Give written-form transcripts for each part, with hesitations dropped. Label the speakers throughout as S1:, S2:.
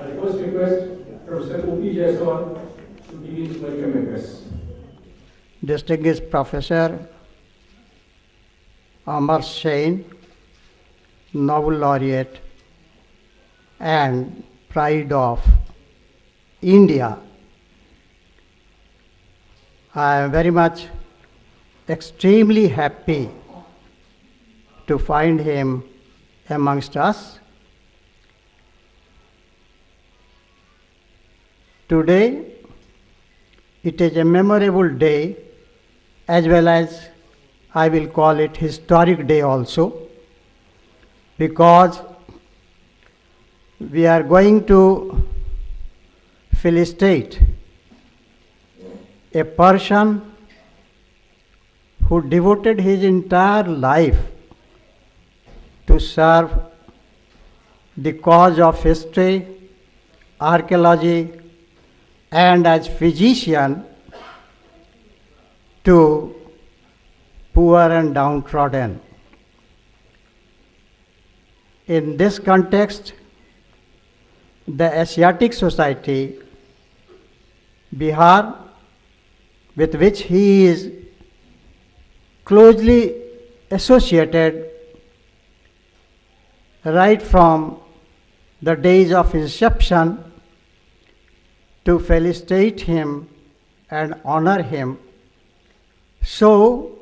S1: I first request Professor O.P. Jaiswal to give his welcome address.
S2: Distinguished Professor Amartya, Nobel Laureate and Pride of India. I am very much extremely happy to find him amongst us. Today, it is a memorable day, as well as I will call it historic day also, because we are going to felicitate a person who devoted his entire life to serve the cause of history, archaeology, and as physician to poor and downtrodden. In this context, the Asiatic Society, Bihar, with which he is closely associated right from the days of inception, to felicitate him and honor him. So,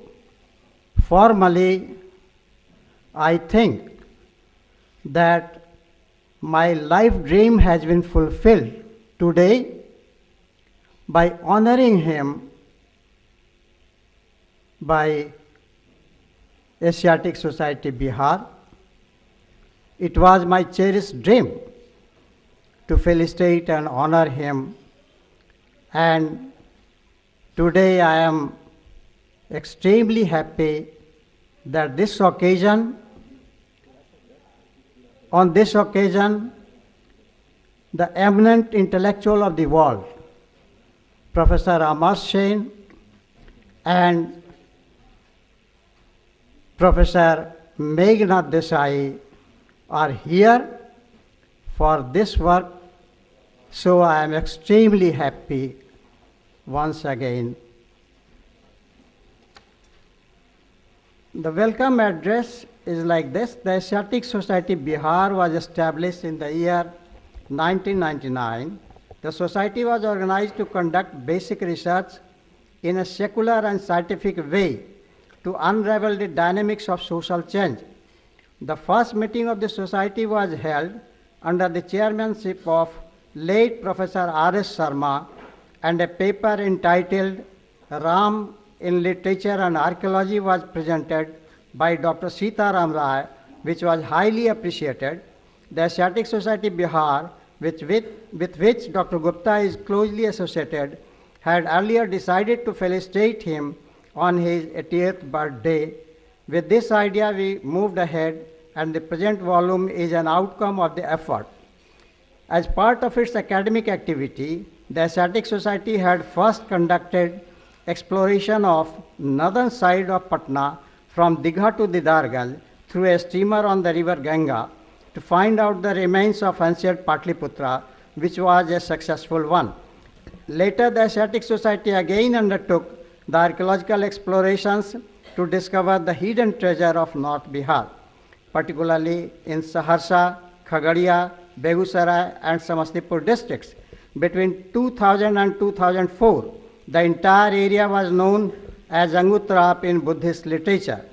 S2: formally, I think that my life dream has been fulfilled today by honoring him by Asiatic Society Bihar. It was my cherished dream to felicitate and honor him, and today I am extremely happy that on this occasion, the eminent intellectual of the world, Professor Amartya and Professor Meghnad Desai are here for this work, so I am extremely happy once again. The welcome address is like this. The Asiatic Society Bihar was established in the year 1999. The society was organized to conduct basic research in a secular and scientific way to unravel the dynamics of social change. The first meeting of the society was held under the chairmanship of late Professor R.S. Sharma, and a paper entitled Ram in Literature and Archaeology was presented by Dr. Sitaram Rai, which was highly appreciated. The Asiatic Society Bihar, with which Dr. Gupta is closely associated, had earlier decided to felicitate him on his 80th birthday. With this idea, we moved ahead, and the present volume is an outcome of the effort. As part of its academic activity, the Asiatic Society had first conducted exploration of northern side of Patna from Digha to Didargal through a steamer on the river Ganga to find out the remains of ancient Patliputra, which was a successful one. Later, the Asiatic Society again undertook the archaeological explorations to discover the hidden treasure of North Bihar, particularly in Saharsa, Khagadia, Begusarai, and Samastipur districts. Between 2000 and 2004, the entire area was known as Angutrap in Buddhist literature.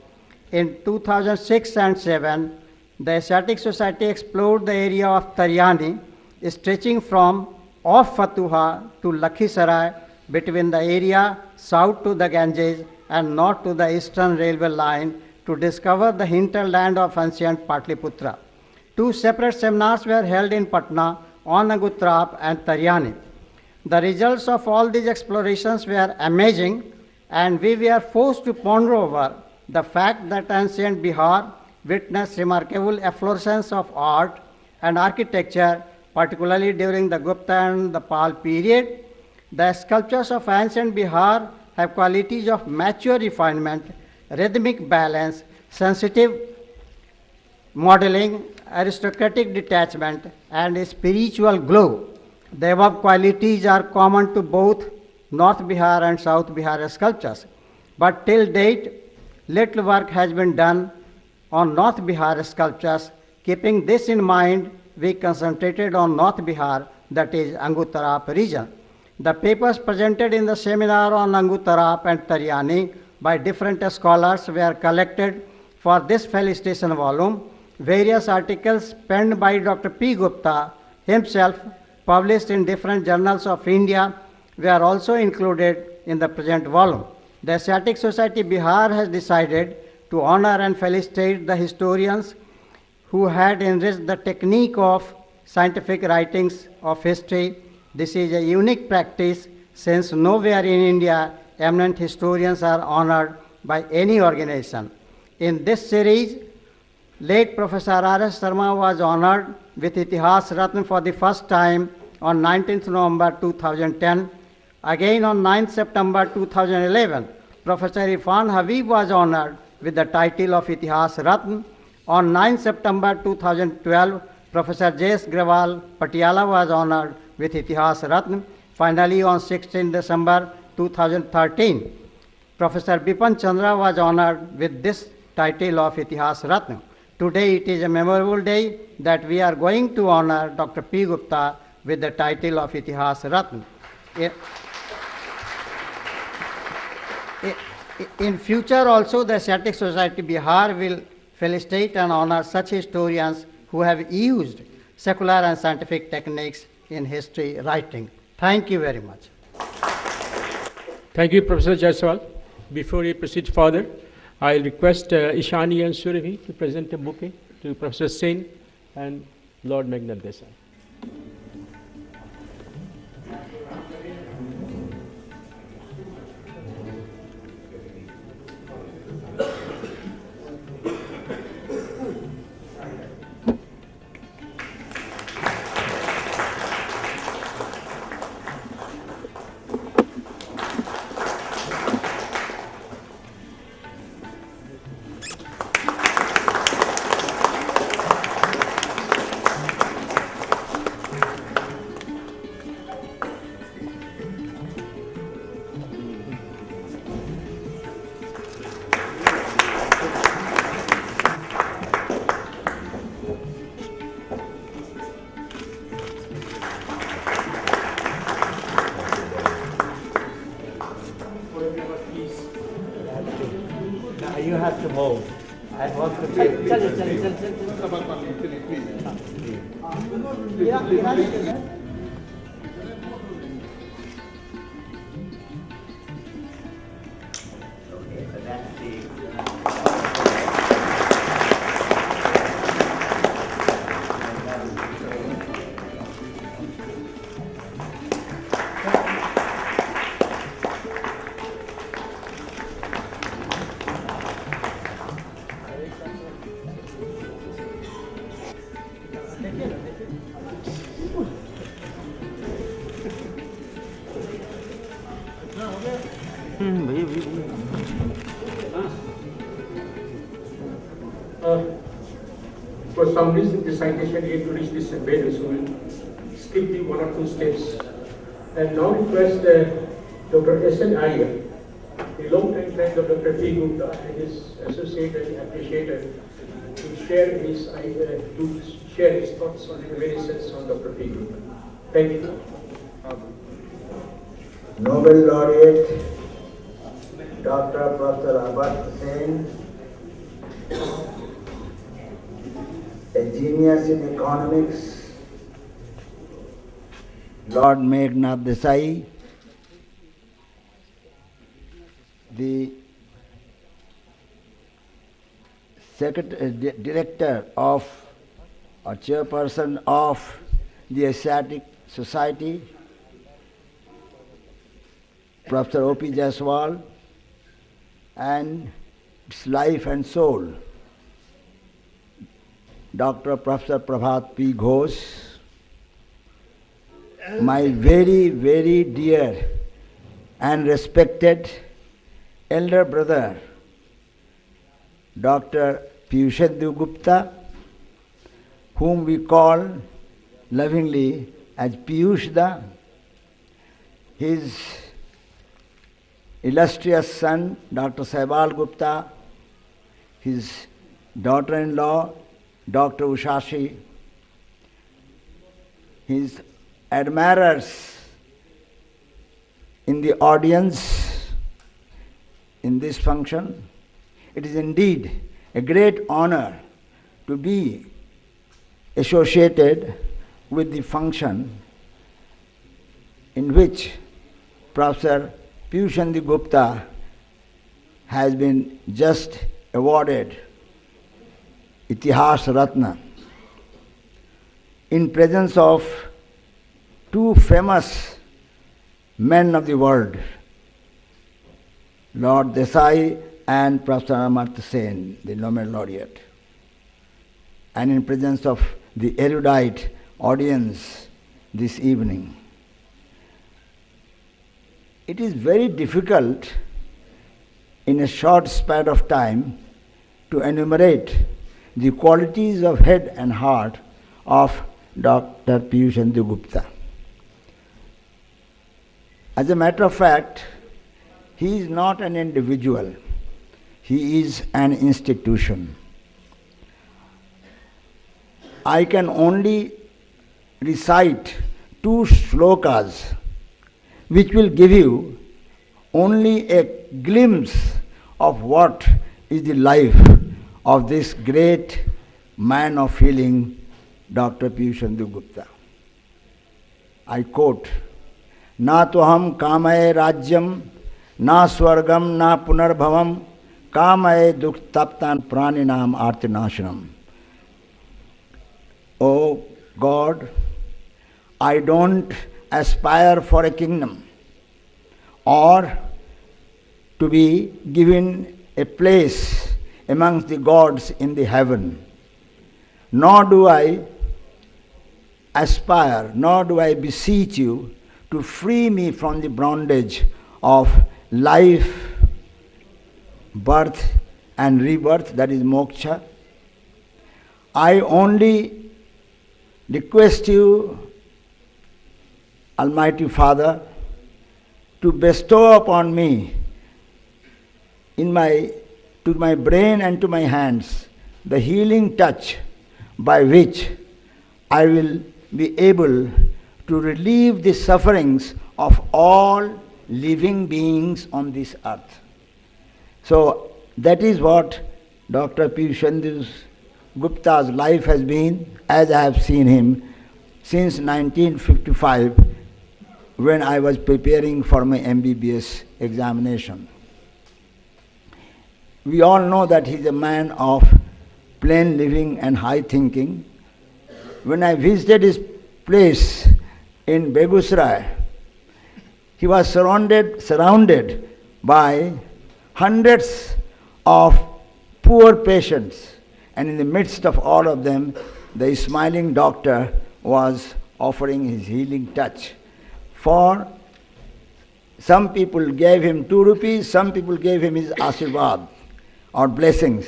S2: In 2006 and 7, the Asiatic Society explored the area of Taryani, stretching from off Fatuha to Lakhisarai, between the area south to the Ganges and north to the eastern railway line, to discover the hinterland of ancient Patliputra. Two separate seminars were held in Patna on Angutrap and Taryani. The results of all these explorations were amazing, and we were forced to ponder over the fact that ancient Bihar witnessed remarkable efflorescence of art and architecture, particularly during the Gupta and the Pal period. The sculptures of ancient Bihar have qualities of mature refinement, rhythmic balance, sensitive modeling, aristocratic detachment, and a spiritual glow. The above qualities are common to both North Bihar and South Bihar sculptures. But till date, little work has been done on North Bihar sculptures. Keeping this in mind, we concentrated on North Bihar, that is Angutarap region. The papers presented in the seminar on Angutarap and Taryani by different scholars were collected for this Felicitation volume. Various articles penned by Dr. P. Gupta himself, published in different journals of India, were also included in the present volume. The Asiatic Society Bihar has decided to honor and felicitate the historians who had enriched the technique of scientific writings of history. This is a unique practice since nowhere in India eminent historians are honored by any organization. In this series, late Professor R.S. Sharma was honored with Itihas Ratna for the first time on 19th November 2010. Again on 9th September 2011, Professor Irfan Habib was honored with the title of Itihas Ratna. On 9th September 2012, Professor J.S. Grewal Patiala was honored with Itihas Ratna. Finally, on 16th December 2013, Professor Bipan Chandra was honored with this title of Itihas Ratna. Today it is a memorable day that we are going to honor Dr. P. Gupta with the title of Itihas Ratna. In future also, the Asiatic Society Bihar will felicitate and honor such historians who have used secular and scientific techniques in history writing. Thank you very much.
S1: Thank you, Professor Jaiswal. Before we proceed further, I request Ishani and Surabhi to present a bouquet to Professor Sen and Lord Meghnad Desai.
S2: You have to move. I want to be.
S3: For some reason, the citation yet to reach this bed, so we'll skip the one or two steps. And now request Dr. S.N. Iyer, the long-time friend of Dr. P. Gupta and his associate and appreciator, to share his thoughts on the reminiscence on Dr. P. Gupta. Thank you.
S4: Nobel laureate Dr. Professor Amartya Sen, a genius in economics, Lord Meghnad Desai, the director of or chairperson of the Asiatic Society, Professor O.P. Jaiswal, and its life and soul, Dr. Professor Prabhat P. Ghosh, my very, very dear and respected elder brother, Dr. Piyushendu Gupta, whom we call lovingly as Piyushda, his illustrious son, Dr. Saibal Gupta, his daughter-in-law, Dr. Ushashi, his admirers in the audience in this function. It is indeed a great honor to be associated with the function in which Professor Piyushendu Gupta has been just awarded Itihas Ratna in presence of two famous men of the world, Lord Desai and Professor Amartya Sen, the Nobel laureate, and in presence of the erudite audience this evening. It is very difficult in a short span of time to enumerate the qualities of head and heart of Dr. Piyushendu Gupta. As a matter of fact, he is not an individual, he is an institution. I can only recite two shlokas which will give you only a glimpse of what is the life of this great man of feeling, Dr. Piyushendu Gupta. I quote, "Na toham kamaye rajyam, na swargam, na punarbhavam, kamaye dukh taptan praninam artinashanam." Oh God, I don't aspire for a kingdom or to be given a place amongst the gods in the heaven. Nor do I aspire, nor do I beseech you to free me from the bondage of life, birth and rebirth, that is moksha. I only request you, Almighty Father, to bestow upon me to my brain and to my hands the healing touch by which I will be able to relieve the sufferings of all living beings on this earth. So that is what Dr. Piyushendu Gupta's life has been, as I have seen him since 1955 when I was preparing for my MBBS examination. We all know that he is a man of plain living and high thinking. When I visited his place in Begusarai, he was surrounded by hundreds of poor patients, and in the midst of all of them, the smiling doctor was offering his healing touch. For some people gave him 2 rupees, some people gave him his ashirvad or blessings,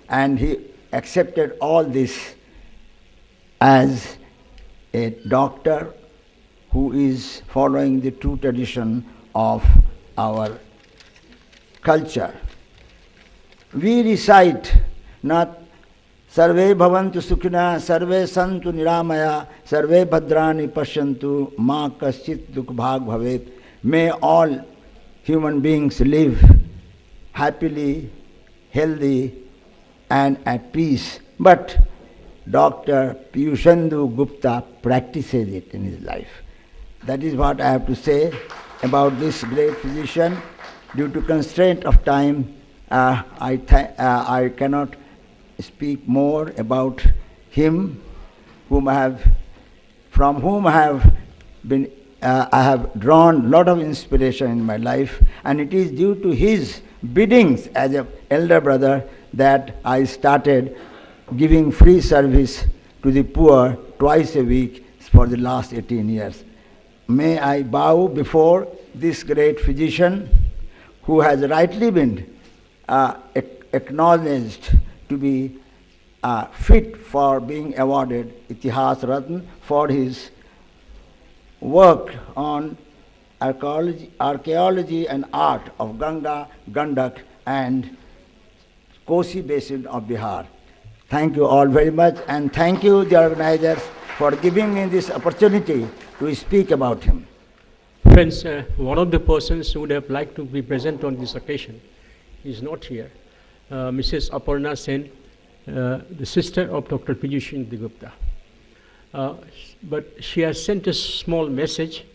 S4: and he accepted all this as a doctor who is following the true tradition of our culture. We recite not Sarve bhavantu sukhina, sarve santu niramaya, sarve bhadrani pashyantu, ma kaschit dukh bhag bhavet. May all human beings live happily, healthy and at peace. But Dr. Piyushendu Gupta practices it in his life. That is what I have to say about this great physician. Due to constraint of time, I cannot speak more about him, from whom I have drawn a lot of inspiration in my life, and it is due to his biddings as an elder brother that I started giving free service to the poor twice a week for the last 18 years. May I bow before this great physician who has rightly been acknowledged to be fit for being awarded Itihas Ratna for his work on archaeology and art of Ganga, Gandak and Kosi Basin of Bihar. Thank you all very much, and thank you, the organizers, for giving me this opportunity to speak about him.
S1: Friends, one of the persons who would have liked to be present on this occasion is not here. Mrs. Aparna Sen, the sister of Dr. Felicitation Gupta. But she has sent a small message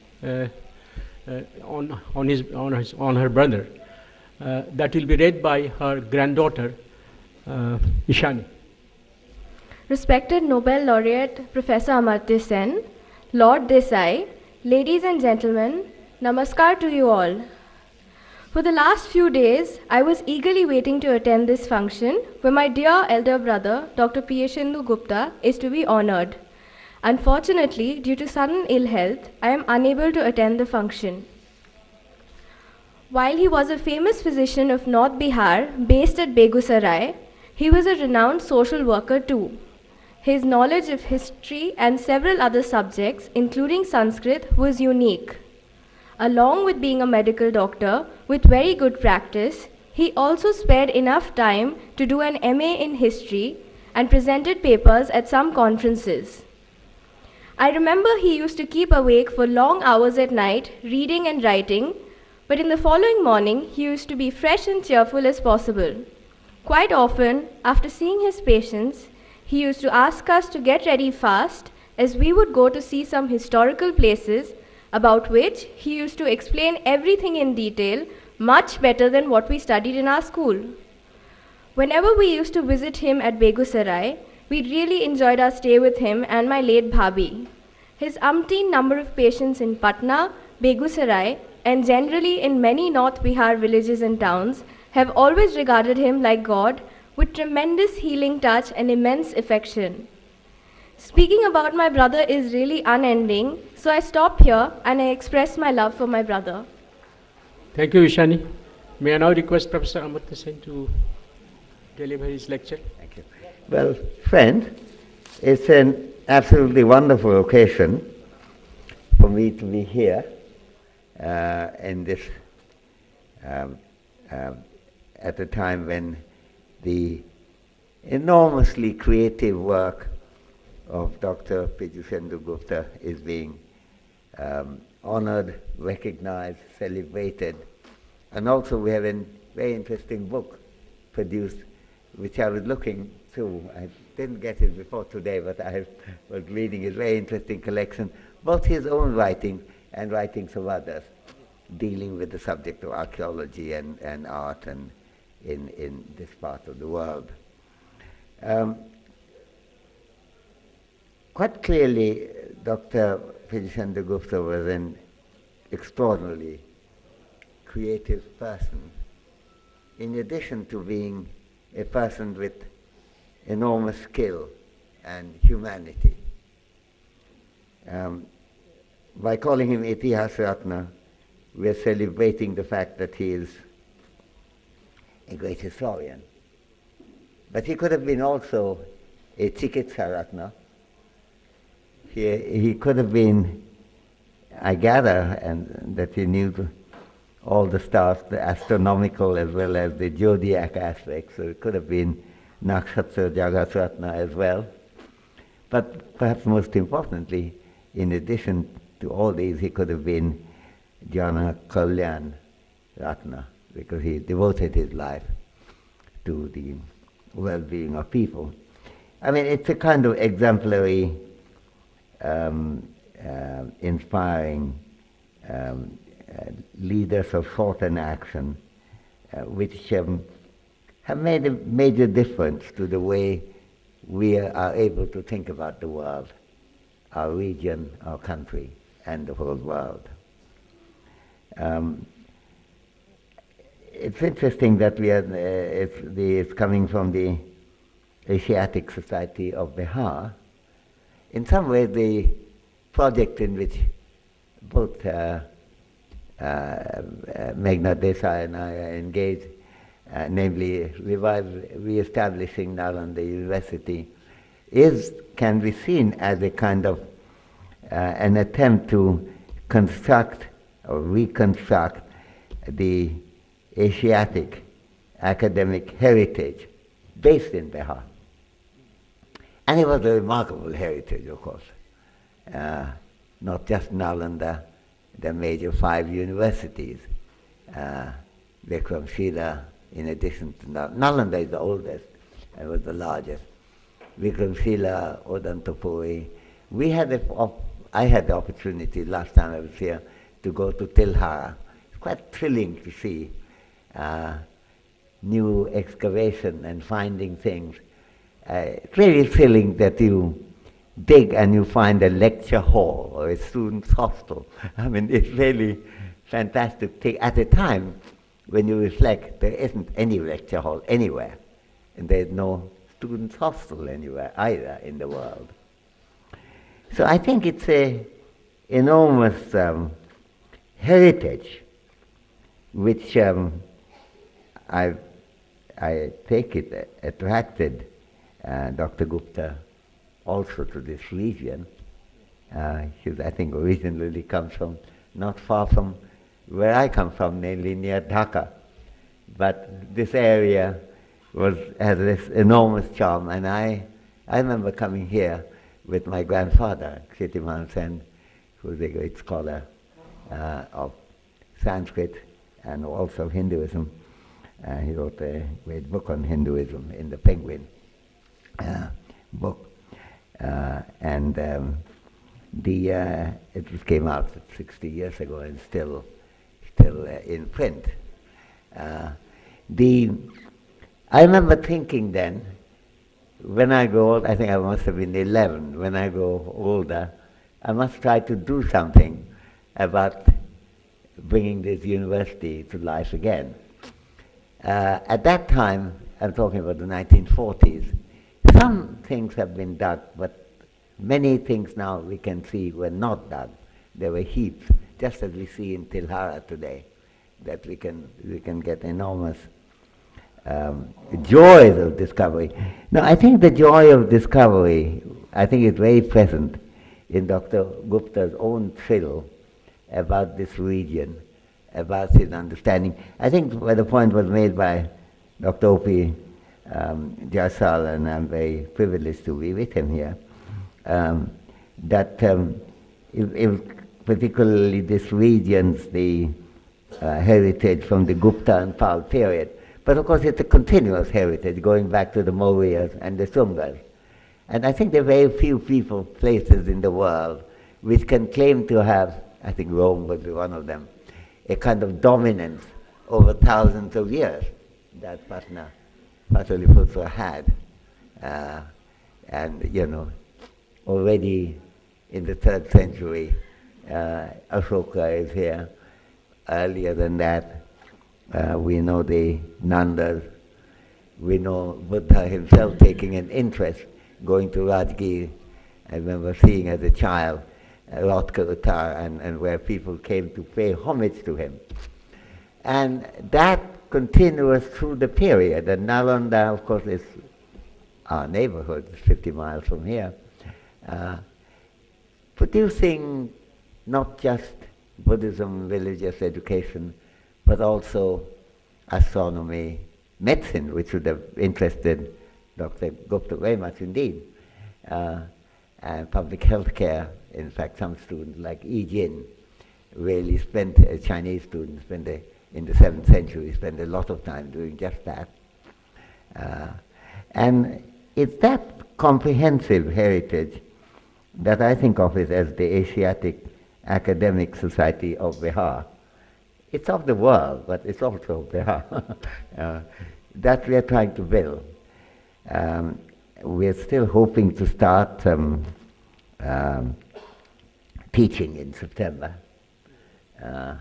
S1: on her brother that will be read by her granddaughter, Ishani.
S5: Respected Nobel laureate Professor Amartya Sen, Lord Desai, ladies and gentlemen, namaskar to you all. For the last few days, I was eagerly waiting to attend this function where my dear elder brother, Dr. Felicitation Gupta, is to be honored. Unfortunately, due to sudden ill health, I am unable to attend the function. While he was a famous physician of North Bihar based at Begusarai, he was a renowned social worker too. His knowledge of history and several other subjects, including Sanskrit, was unique. Along with being a medical doctor with very good practice, he also spared enough time to do an MA in history and presented papers at some conferences. I remember he used to keep awake for long hours at night, reading and writing, but in the following morning, he used to be fresh and cheerful as possible. Quite often, after seeing his patients, he used to ask us to get ready fast as we would go to see some historical places about which he used to explain everything in detail much better than what we studied in our school. Whenever we used to visit him at Begusarai, we really enjoyed our stay with him and my late Bhabi. His umpteen number of patients in Patna, Begusarai, and generally in many North Bihar villages and towns have always regarded him like God with tremendous healing touch and immense affection. Speaking about my brother is really unending, so I stop here and I express my love for my brother.
S1: Thank you, Ishani. May I now request Professor Amartya Sen to deliver his lecture?
S6: Thank you. Well, friend, it's an absolutely wonderful occasion for me to be here in this at a time when the enormously creative work of Dr. Felicitation Gupta is being honored, recognized, celebrated. And also we have a very interesting book produced, which I was looking through. I didn't get it before today, but I was reading a very interesting collection, both his own writing and writings of others, dealing with the subject of archaeology and art and in this part of the world. Quite clearly, Dr. Felicitation Gupta was an extraordinarily creative person, in addition to being a person with enormous skill and humanity. By calling him Itihas Ratna, we are celebrating the fact that he is a great historian. But he could have been also a Chikitsa Ratna. He could have been, I gather, and that he knew all the stars, the astronomical as well as the zodiac aspects, so it could have been Nakshatra Jagat Ratna as well. But perhaps most importantly, in addition to all these, he could have been Jana Kalyan Ratna, because he devoted his life to the well-being of people. I mean, it's a kind of exemplary, inspiring leaders of thought and action, which have made a major difference to the way we are able to think about the world, our region, our country, and the whole world. It's interesting that it's coming from the Asiatic Society of Bihar. In some way, the project in which both Meghna Desai and I are engaged namely re-establishing Nalanda University, can be seen as a kind of an attempt to construct or reconstruct the Asiatic academic heritage based in Bihar. And it was a remarkable heritage, of course. Not just Nalanda, the major 5 universities, Vikramshila, in addition to Nalanda is the oldest and was the largest. Vikramshila, Odantapuri. I had the opportunity last time I was here to go to Tilhara. It's quite thrilling to see new excavation and finding things. It's really thrilling that you dig and you find a lecture hall or a student's hostel. I mean, it's really fantastic thing. At a time when you reflect, there isn't any lecture hall anywhere, and there's no student's hostel anywhere either in the world. So I think it's an enormous heritage, which I take it attracted Dr. Gupta also to this region. He, I think, originally comes from not far from where I come from, namely near Dhaka. But this area has this enormous charm, and I remember coming here with my grandfather, Kshitiman Sen, who was a great scholar of Sanskrit and also Hinduism. He wrote a great book on Hinduism in the Penguin book. It just came out 60 years ago and still in print. I remember thinking then, when I grow old, I think I must have been 11, when I grow older, I must try to do something about bringing this university to life again. At that time, I'm talking about the 1940s, some things have been dug, but many things now we can see were not dug. There were heaps, just as we see in Tilhara today, that we can get enormous joys of discovery. Now, I think the joy of discovery, I think is very present in Dr. Gupta's own thrill about this region, about his understanding. I think where the point was made by Dr. O.P. Jaiswal, and I'm very privileged to be with him here, that if particularly this region's the heritage from the Gupta and Pal period, but of course it's a continuous heritage going back to the Mauryas and the Sungas. And I think there are very few places in the world which can claim to have, I think Rome would be one of them, a kind of dominance over thousands of years that Patna, Pataliputra had. And, you know, already in the 3rd century, Ashoka is here. Earlier than that, we know the Nandas. We know Buddha himself taking an interest, going to Rajgir. I remember seeing as a child Rotka Uttar, and where people came to pay homage to him. And that continues through the period. And Nalanda, of course, is our neighborhood, 50 miles from here, producing not just Buddhism, religious education, but also astronomy, medicine, which would have interested Dr. Gupta very much indeed, and public health care. In fact, some students like Yi Jin really spent, Chinese students spent in the 7th century, spent a lot of time doing just that. And it's that comprehensive heritage that I think of it as the Asiatic Academic Society of Bihar. It's of the world, but it's also of Bihar. That we are trying to build. We're still hoping to start teaching in September. I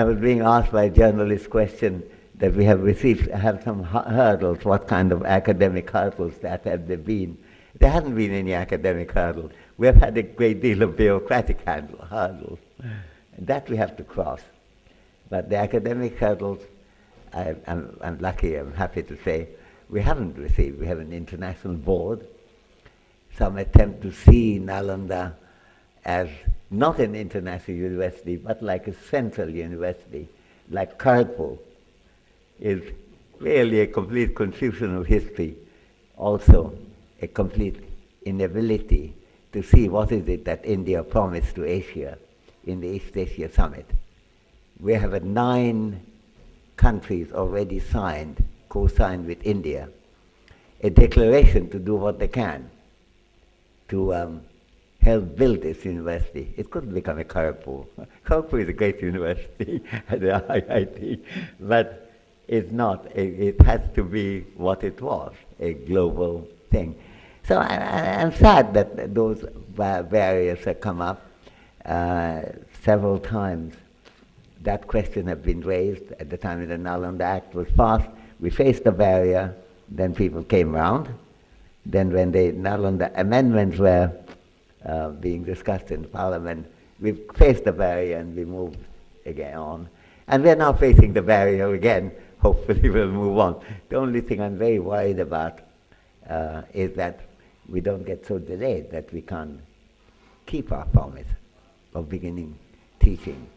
S6: was being asked by a journalist question that we have some hurdles, what kind of academic hurdles that have there been. There hasn't been any academic hurdle. We have had a great deal of bureaucratic hurdles. That we have to cross. But the academic hurdles, I'm lucky, I'm happy to say, we haven't received. We have an international board. Some attempt to see Nalanda as not an international university, but like a central university, like Kharagpur, is really a complete confusion of history, also a complete inability to see what is it that India promised to Asia in the East Asia Summit. We have 9 countries already signed, co-signed with India, a declaration to do what they can to help build this university. It couldn't become a Kharagpur. Kharagpur is a great university at the IIT, but it's not. It has to be what it was, a global thing. So I'm sad that those barriers have come up several times. That question has been raised at the time the Nalanda Act was passed. We faced the barrier, then people came round. Then when the Nalanda amendments were being discussed in Parliament, we faced the barrier and we moved again on. And we're now facing the barrier again. Hopefully we'll move on. The only thing I'm very worried about is that we don't get so delayed that we can't keep our promise of beginning teaching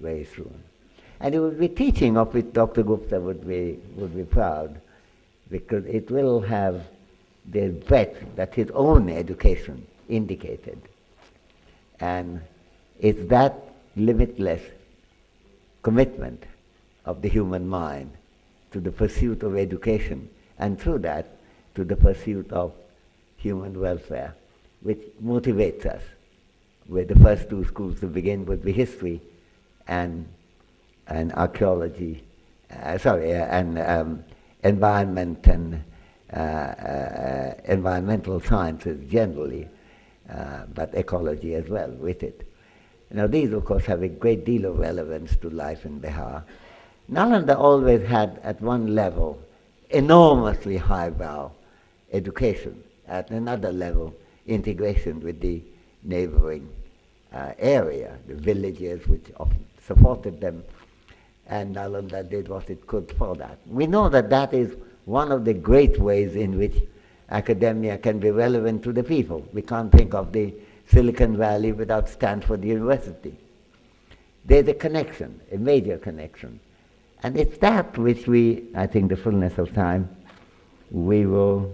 S6: very soon. And it would be teaching of which Dr. Gupta would be proud, because it will have the breadth that his own education indicated. And it's that limitless commitment of the human mind to the pursuit of education, and through that to the pursuit of human welfare, which motivates us. Where the first 2 schools to begin would be history and archaeology, and environment and environmental sciences generally, but ecology as well with it. Now these of course have a great deal of relevance to life in Bihar. Nalanda always had at one level enormously highbrow education, at another level integration with the neighboring area, the villages which often supported them, and Nalanda did what it could for that. We know that that is one of the great ways in which academia can be relevant to the people. We can't think of the Silicon Valley without Stanford University. There's a connection, a major connection. And it's that which we, I think the fullness of time, we will,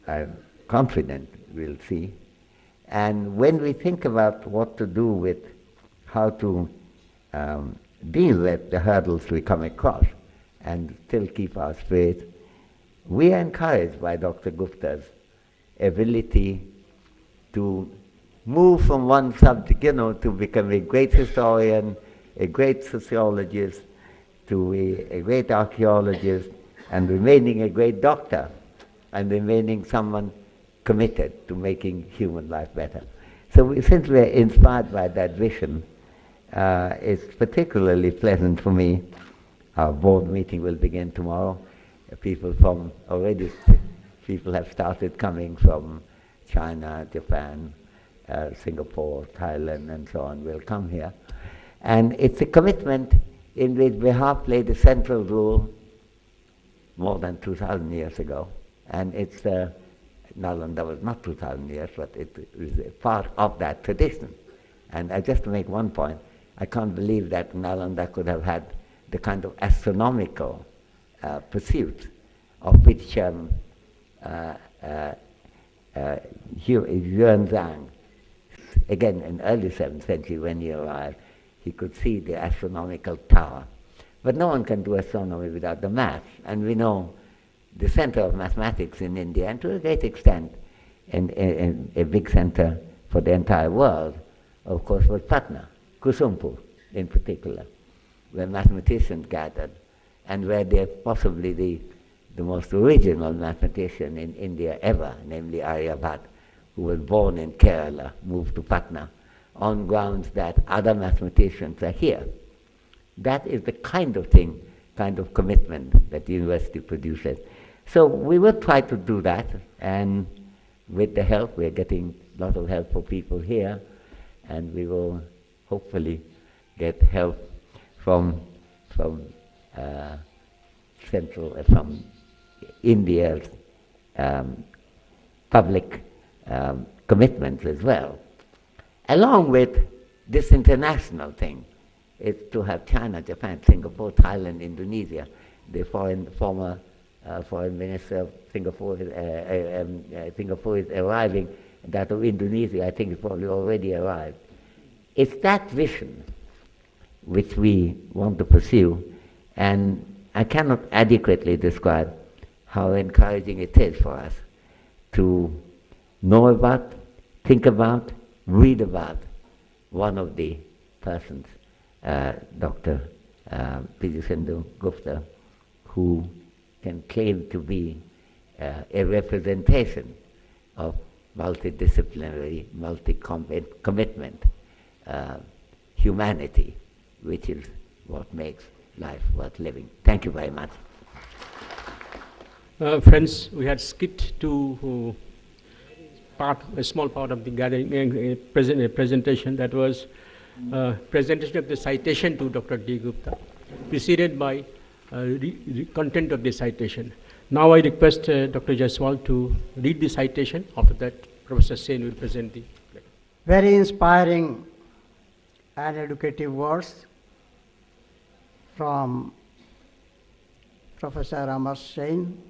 S6: I'm confident we'll see. And when we think about what to do with how to deal with the hurdles we come across and still keep our spirit, we are encouraged by Dr. Gupta's ability to move from one subject, to become a great historian, a great sociologist, to a great archaeologist, and remaining a great doctor, and remaining someone committed to making human life better. So since we're inspired by that vision, it's particularly pleasant for me. Our board meeting will begin tomorrow. People have started coming from China, Japan, Singapore, Thailand, and so on will come here. And it's a commitment in which Bihar played a central role more than 2,000 years ago. And it's, Nalanda was not 2,000 years, but it is a part of that tradition. And just to make one point, I can't believe that Nalanda could have had the kind of astronomical pursuits of which Yuanzhang, again in early 7th century when he arrived, he could see the astronomical tower. But no one can do astronomy without the math, and we know the center of mathematics in India, and to a great extent in a big center for the entire world, of course, was Patna, Kusumpur in particular, where mathematicians gathered, and where they're possibly the most original mathematician in India ever, namely Aryabhat, who was born in Kerala, moved to Patna, on grounds that other mathematicians are here. That is the kind of thing, kind of commitment that the university produces. So we will try to do that, and with the help, we're getting a lot of help for people here, and we will hopefully get help from from India's public commitments as well. Along with this international thing, is to have China, Japan, Singapore, Thailand, Indonesia. The former foreign minister of Singapore is arriving. That of Indonesia, I think, is probably already arrived. It's that vision which we want to pursue, and I cannot adequately describe how encouraging it is for us to know about, think about, read about one of the persons, Dr. Felicitation Gupta, who can claim to be a representation of multidisciplinary, multi-commitment humanity, which is what makes life worth living. Thank you very much.
S1: Friends, we had skipped to a small part of the gathering, presentation that was presentation of the citation to Dr. D. Gupta, preceded by content of the citation. Now I request Dr. Jaiswal to read the citation. After that, Professor Sen will present the.
S2: Very inspiring and educative words from Professor Amartya Sen,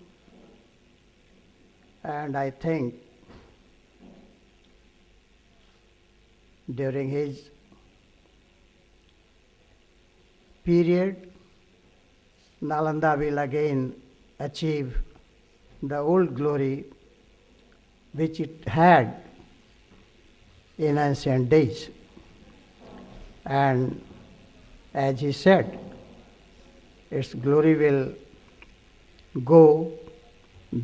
S2: and I think during his period, Nalanda will again achieve the old glory which it had in ancient days. And as he said, its glory will go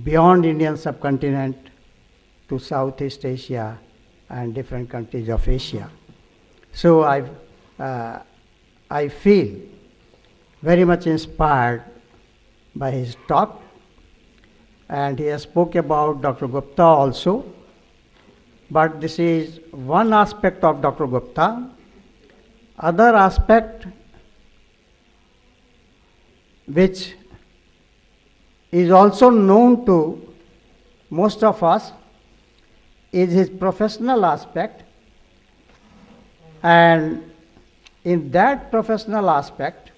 S2: beyond Indian subcontinent to Southeast Asia and different countries of Asia. So I feel very much inspired by his talk, and he has spoke about Dr. Gupta also, but this is one aspect of Dr. Gupta. Other aspect which is also known to most of us is his professional aspect, and in that professional aspect,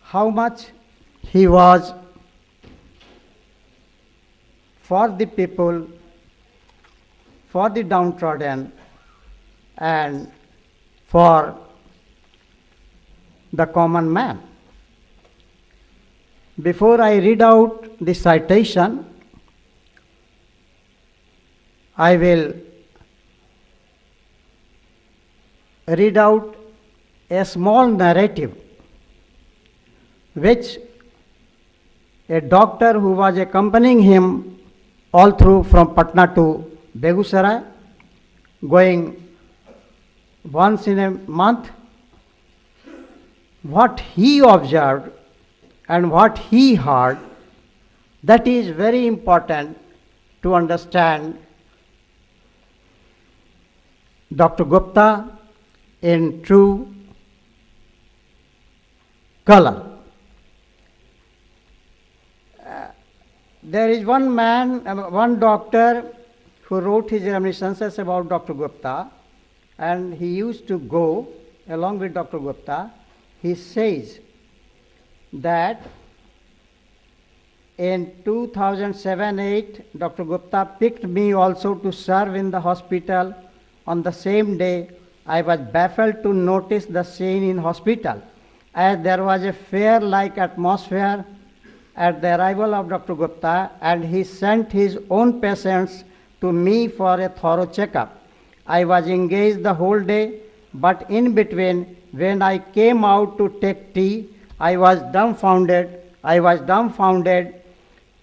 S2: how much he was for the people, for the downtrodden, and for the common man. Before I read out the citation, I will read out a small narrative which a doctor who was accompanying him all through from Patna to Begusarai, going once in a month, what he observed and what he heard, that is very important to understand Dr. Gupta in true color. There is one man, one doctor who wrote his reminiscences about Dr. Gupta, and he used to go along with Dr. Gupta. He says that in 2007-8, Dr. Gupta picked me also to serve in the hospital. On the same day, I was baffled to notice the scene in hospital, as there was a fair-like atmosphere at the arrival of Dr. Gupta, and he sent his own patients to me for a thorough checkup. I was engaged the whole day, but in between, when I came out to take tea, I was dumbfounded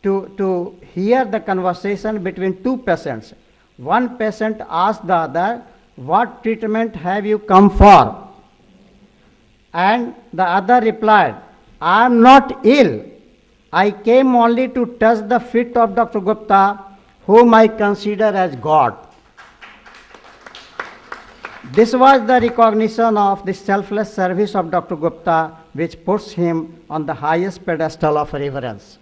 S2: to hear the conversation between two patients. One patient asked the other, "What treatment have you come for?" And the other replied, "I am not ill. I came only to touch the feet of Dr. Gupta, whom I consider as God." This was the recognition of the selfless service of Dr. Gupta which puts him on the highest pedestal of reverence.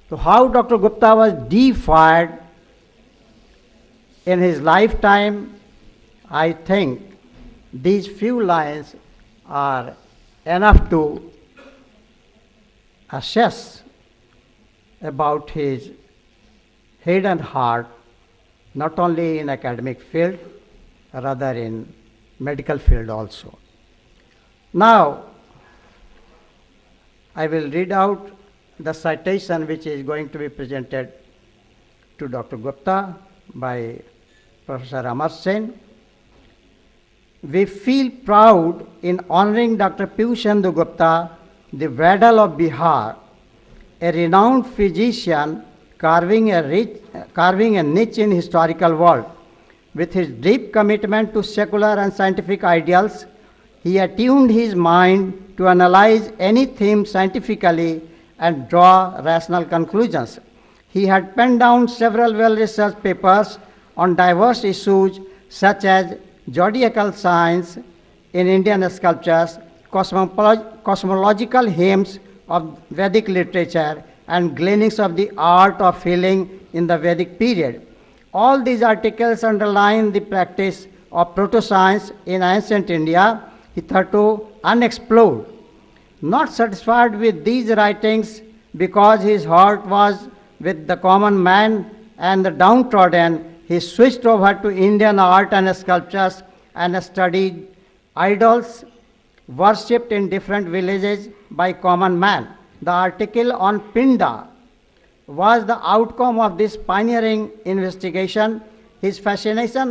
S2: So how Dr. Gupta was deified in his lifetime, I think these few lines are enough to assess about his head and heart, not only in academic field, rather in medical field also. Now, I will read out the citation which is going to be presented to Dr. Gupta by Professor Amartya. We feel proud in honoring Dr. Piyushendu Gupta, the Vedal of Bihar, a renowned physician carving a niche in historical world. With his deep commitment to secular and scientific ideals, he attuned his mind to analyze any theme scientifically and draw rational conclusions. He had penned down several well-researched papers on diverse issues such as zodiacal signs in Indian sculptures, cosmological hymns of Vedic literature, and gleanings of the art of healing in the Vedic period. All these articles underline the practice of proto-science in ancient India, hitherto unexplored. Not satisfied with these writings because his heart was with the common man and the downtrodden, he switched over to Indian art and sculptures and studied idols worshipped in different villages by common man. The article on Pinda was the outcome of this pioneering investigation. His fascination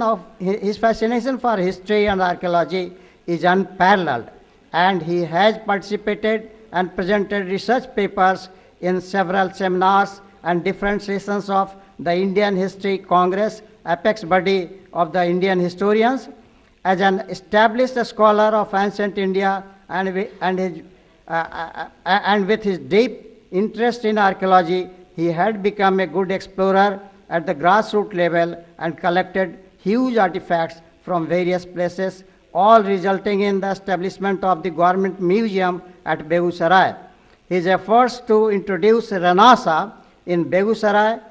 S2: for history and archaeology is unparalleled, and he has participated and presented research papers in several seminars and different sessions of the Indian History Congress, apex body of the Indian historians. As an established scholar of ancient India and with his deep interest in archaeology, he had become a good explorer at the grassroots level and collected huge artifacts from various places, all resulting in the establishment of the Government Museum at Begusarai. His efforts to introduce Renaissance in Begusarai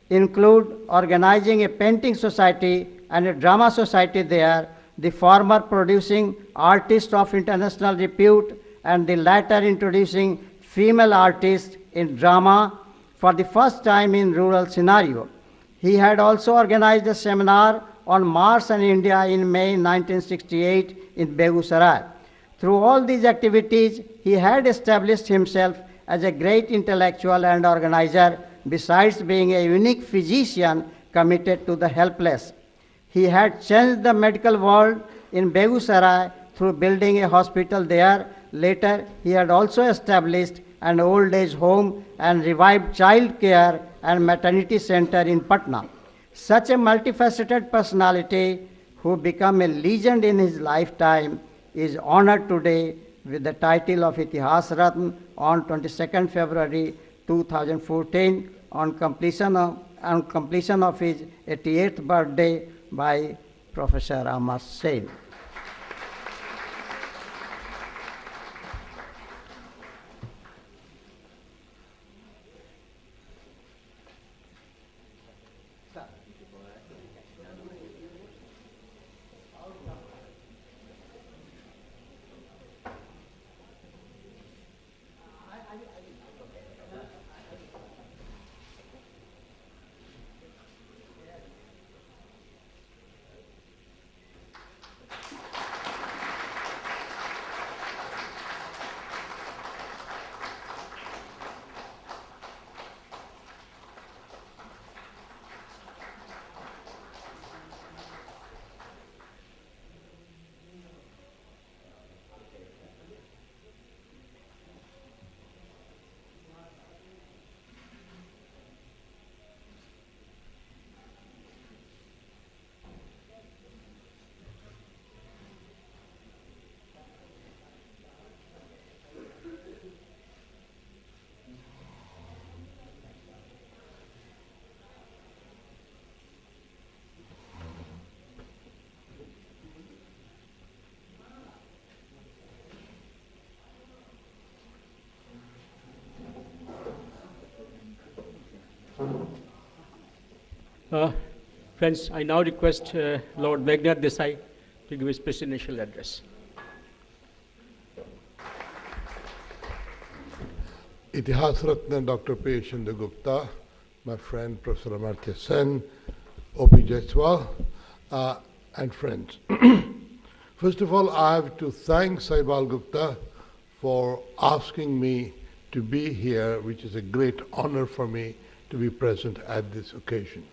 S2: include organizing a painting society and a drama society there, the former producing artists of international repute and the latter introducing female artists in drama for the first time in rural scenario. He had also organized a seminar on Mars and India in May 1968 in Begusarai. Through all these activities, he had established himself as a great intellectual and organizer, besides being a unique physician committed to the helpless. He had changed the medical world in Begusarai through building a hospital there. Later, he had also established an old age home and revived child care and maternity center in Patna. Such a multifaceted personality who became a legend in his lifetime is honored today with the title of Itihas Ratna on 22nd February 2014 on completion of his 88th birthday by Professor Amartya.
S1: Friends, I now request Lord Meghnad Desai to give his presidential address.
S7: Itihas Ratna Dr. P.H. Gupta, my friend Professor Amartya Sen, O.P. Jaiswal, and friends. First of all, I have to thank Saibal Gupta for asking me to be here, which is a great honor for me to be present at this occasion.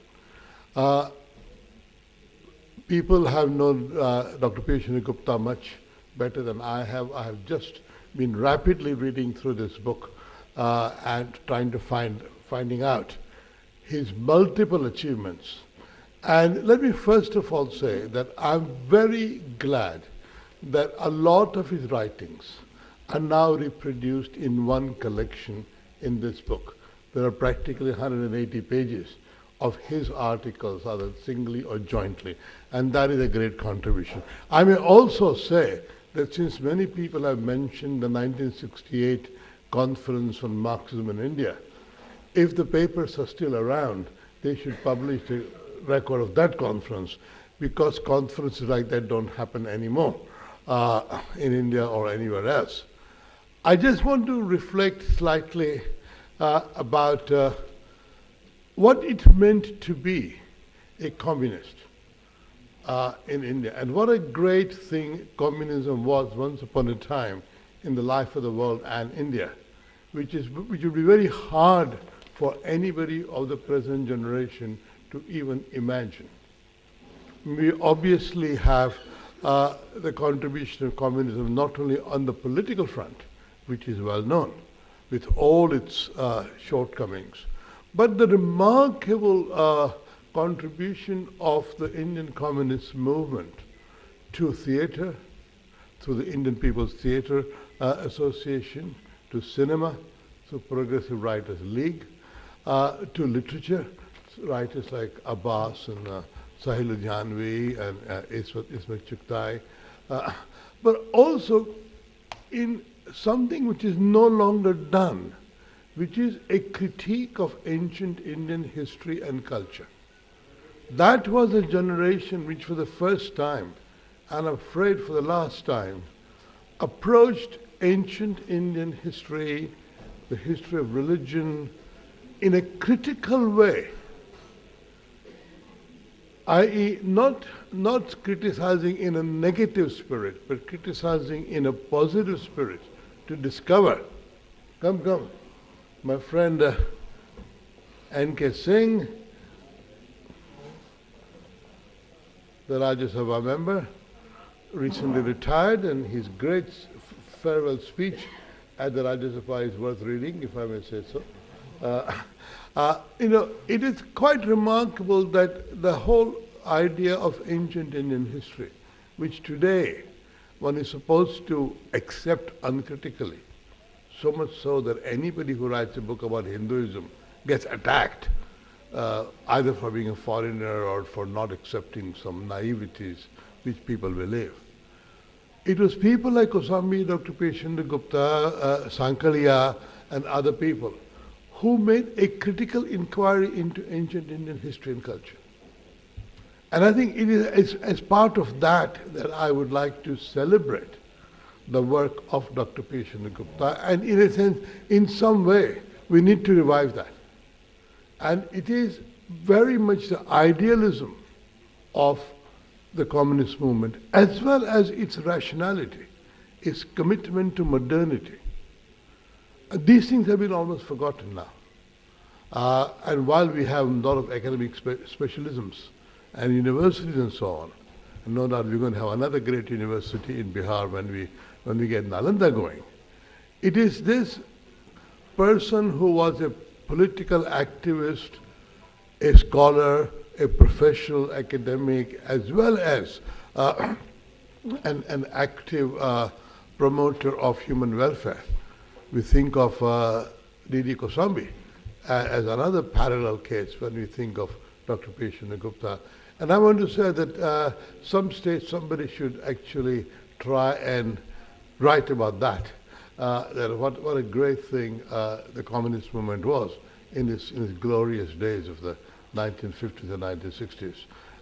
S7: People have known Dr. P.H. Gupta much better than I have. I have just been rapidly reading through this book and trying to finding out his multiple achievements. And let me first of all say that I'm very glad that a lot of his writings are now reproduced in one collection in this book. There are practically 180 pages of his articles, either singly or jointly, and that is a great contribution. I may also say that since many people have mentioned the 1968 conference on Marxism in India, if the papers are still around, they should publish the record of that conference, because conferences like that don't happen anymore in India or anywhere else. I just want to reflect slightly about what it meant to be a communist in India, and what a great thing communism was once upon a time in the life of the world and India, which would be very hard for anybody of the present generation to even imagine. We obviously have the contribution of communism not only on the political front, which is well known, with all its shortcomings, but the remarkable contribution of the Indian Communist movement to theatre, through the Indian People's Theatre Association, to cinema, through Progressive Writers League, to literature, writers like Abbas and Sahil Janvi and Ismail Chugtai, but also in something which is no longer done, which is a critique of ancient Indian history and culture. That was a generation which for the first time, and I'm afraid for the last time, approached ancient Indian history, the history of religion, in a critical way, i.e. not criticizing in a negative spirit, but criticizing in a positive spirit, to discover. Come, my friend N.K. Singh, the Rajya Sabha member, recently retired, and his great farewell speech at the Rajya Sabha is worth reading, if I may say so. It is quite remarkable that the whole idea of ancient Indian history, which today one is supposed to accept uncritically, so much so that anybody who writes a book about Hinduism gets attacked, either for being a foreigner or for not accepting some naiveties which people believe. It was people like Kosambi, Dr. P.H. Gupta, Sankalia, and other people who made a critical inquiry into ancient Indian history and culture. And I think it is as part of that I would like to celebrate the work of Dr. P.H. Gupta, and in a sense, in some way, we need to revive that. And it is very much the idealism of the communist movement, as well as its rationality, its commitment to modernity. These things have been almost forgotten now. And while we have a lot of academic specialisms and universities and so on, and no doubt we're going to have another great university in Bihar when we get Nalanda going, it is this person who was a political activist, a scholar, a professional academic, as well as an active promoter of human welfare. We think of D.D. Kosambi as another parallel case when we think of Dr. P.H. Gupta. And I want to say that some stage somebody should actually try and write about that. That what a great thing the communist movement was in its glorious days of 1950s and 1960s.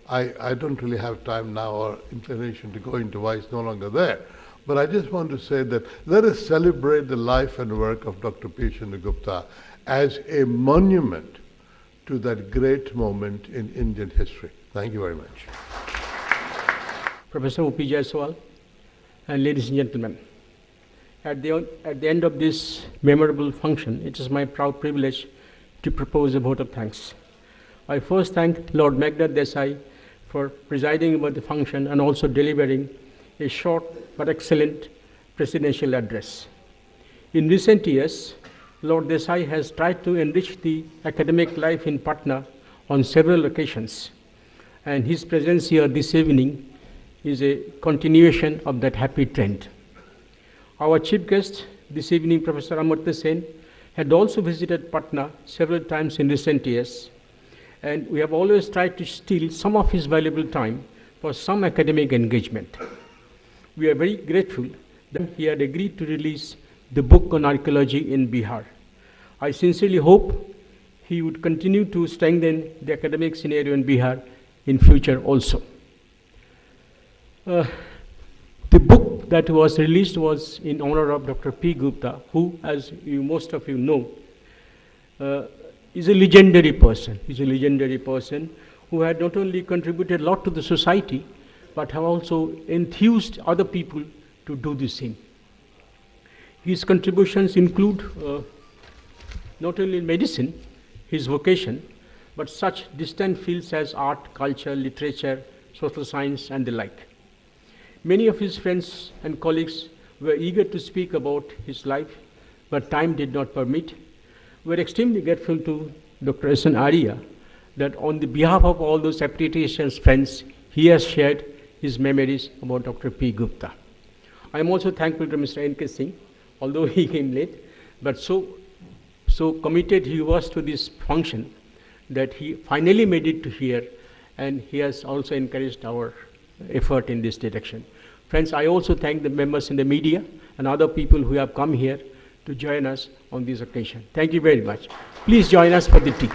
S7: I don't really have time now or inclination to go into why it's no longer there. But I just want to say that let us celebrate the life and work of Dr. P. Gupta as a monument to that great moment in Indian history. Thank you very much.
S1: Professor O.P. Jaiswal, and ladies and gentlemen, at the end of this memorable function, it is my proud privilege to propose a vote of thanks. I first thank Lord Meghnad Desai for presiding over the function and also delivering a short but excellent presidential address. In recent years, Lord Desai has tried to enrich the academic life in Patna on several occasions, and his presence here this evening is a continuation of that happy trend. Our chief guest this evening, Professor Amartya, had also visited Patna several times in recent years, and we have always tried to steal some of his valuable time for some academic engagement. We are very grateful that he had agreed to release the book on archaeology in Bihar. I sincerely hope he would continue to strengthen the academic scenario in Bihar in future also. The book that was released was in honor of Dr. P. Gupta, who, as most of you know, is a legendary person. He's a legendary person who had not only contributed a lot to the society, but have also enthused other people to do the same. His contributions include not only medicine, his vocation, but such distant fields as art, culture, literature, social science, and the like. Many of his friends and colleagues were eager to speak about his life, but time did not permit. We are extremely grateful to Dr. S.N. Arya that on the behalf of all those appreciations friends, he has shared his memories about Dr. P. Gupta. I am also thankful to Mr. N.K. Singh, although he came late, but so committed he was to this function that he finally made it to here, and he has also encouraged our effort in this direction. Friends, I also thank the members in the media and other people who have come here to join us on this occasion. Thank you very much. Please join us for the tea.